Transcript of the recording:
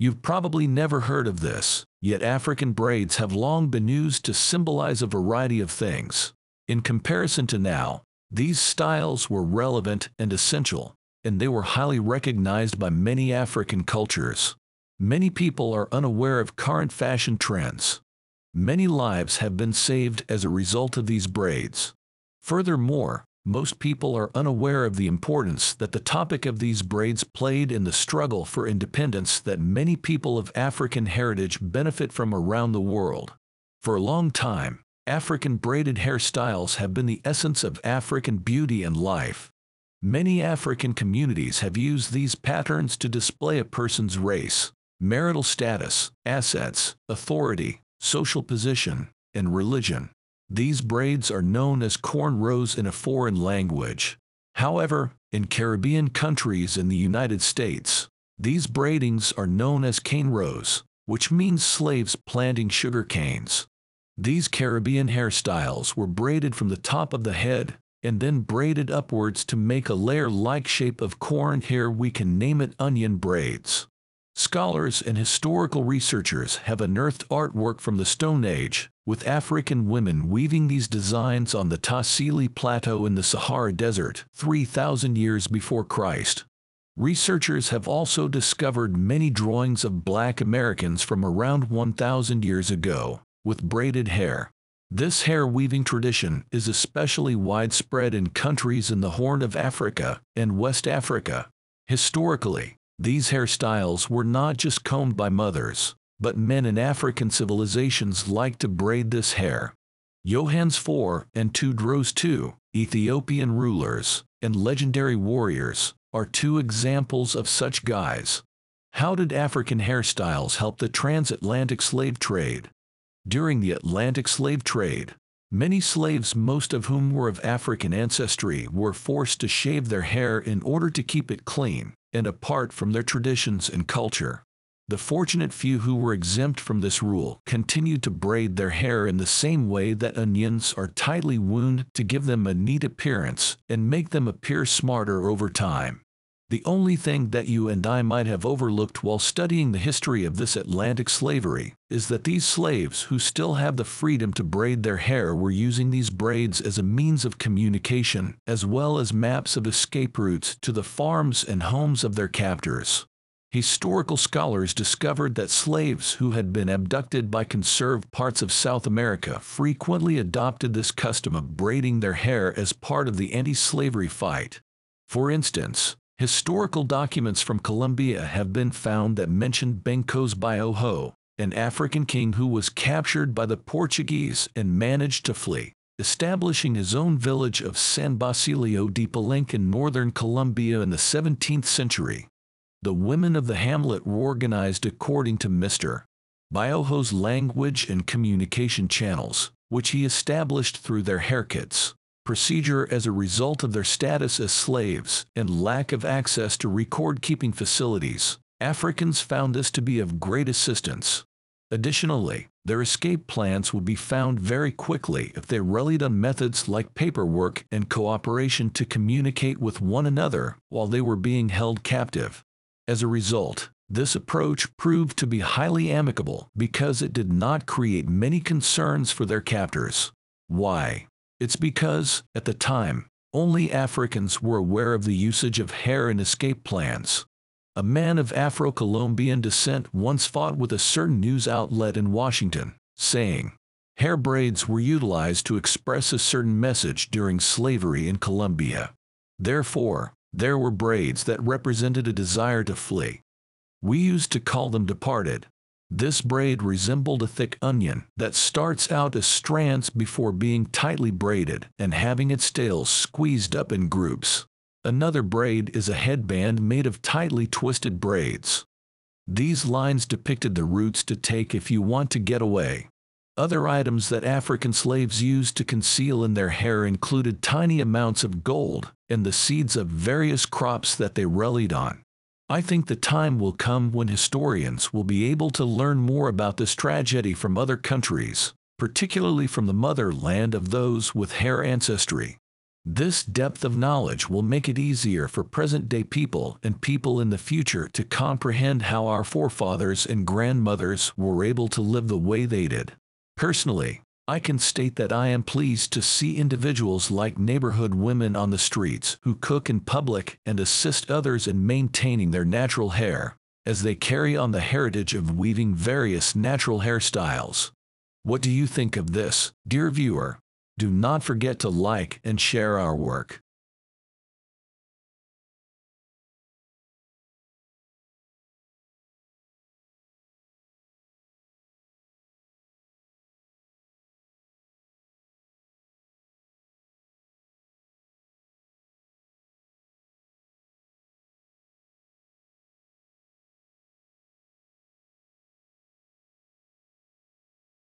You've probably never heard of this, yet African braids have long been used to symbolize a variety of things. In comparison to now, these styles were relevant and essential, and they were highly recognized by many African cultures. Many people are unaware of current fashion trends. Many lives have been saved as a result of these braids. Furthermore, most people are unaware of the importance that the topic of these braids played in the struggle for independence that many people of African heritage benefit from around the world. For a long time, African braided hairstyles have been the essence of African beauty and life. Many African communities have used these patterns to display a person's race, marital status, assets, authority, social position, and religion. These braids are known as cornrows in a foreign language. However, in Caribbean countries and the United States, these braidings are known as canerows, which means slaves planting sugar canes. These Caribbean hairstyles were braided from the top of the head and then braided upwards to make a layer-like shape of corn. Here we can name it onion braids. Scholars and historical researchers have unearthed artwork from the Stone Age, with African women weaving these designs on the Tassili Plateau in the Sahara Desert 3,000 years before Christ. Researchers have also discovered many drawings of Black Americans from around 1,000 years ago, with braided hair. This hair weaving tradition is especially widespread in countries in the Horn of Africa and West Africa. Historically, these hairstyles were not just combed by mothers, but men in African civilizations liked to braid this hair. Johannes IV and Cornrows II, Ethiopian rulers and legendary warriors, are two examples of such guys. How did African hairstyles help the transatlantic slave trade? During the Atlantic slave trade, many slaves, most of whom were of African ancestry, were forced to shave their hair in order to keep it clean and apart from their traditions and culture. The fortunate few who were exempt from this rule continued to braid their hair in the same way that onions are tightly wound to give them a neat appearance and make them appear smarter over time. The only thing that you and I might have overlooked while studying the history of this Atlantic slavery is that these slaves who still have the freedom to braid their hair were using these braids as a means of communication, as well as maps of escape routes to the farms and homes of their captors. Historical scholars discovered that slaves who had been abducted by conserved parts of South America frequently adopted this custom of braiding their hair as part of the anti-slavery fight. For instance, historical documents from Colombia have been found that mention Bencos Bioho, an African king who was captured by the Portuguese and managed to flee, establishing his own village of San Basilio de Palenque in northern Colombia in the 17th century. The women of the hamlet were organized according to Mr. Bioho's language and communication channels, which he established through their haircuts procedure as a result of their status as slaves and lack of access to record-keeping facilities. Africans found this to be of great assistance. Additionally, their escape plans would be found very quickly if they relied on methods like paperwork and cooperation to communicate with one another while they were being held captive. As a result, this approach proved to be highly amicable because it did not create many concerns for their captors. Why? It's because, at the time, only Africans were aware of the usage of hair in escape plans. A man of Afro-Colombian descent once fought with a certain news outlet in Washington, saying, hair braids were utilized to express a certain message during slavery in Colombia. Therefore, there were braids that represented a desire to flee. We used to call them departed. This braid resembled a thick onion that starts out as strands before being tightly braided and having its tails squeezed up in groups. Another braid is a headband made of tightly twisted braids. These lines depicted the routes to take if you want to get away. Other items that African slaves used to conceal in their hair included tiny amounts of gold and the seeds of various crops that they relied on. I think the time will come when historians will be able to learn more about this tragedy from other countries, particularly from the motherland of those with hair ancestry. This depth of knowledge will make it easier for present-day people and people in the future to comprehend how our forefathers and grandmothers were able to live the way they did. Personally, I can state that I am pleased to see individuals like neighborhood women on the streets who cook in public and assist others in maintaining their natural hair, as they carry on the heritage of weaving various natural hairstyles. What do you think of this, dear viewer? Do not forget to like and share our work.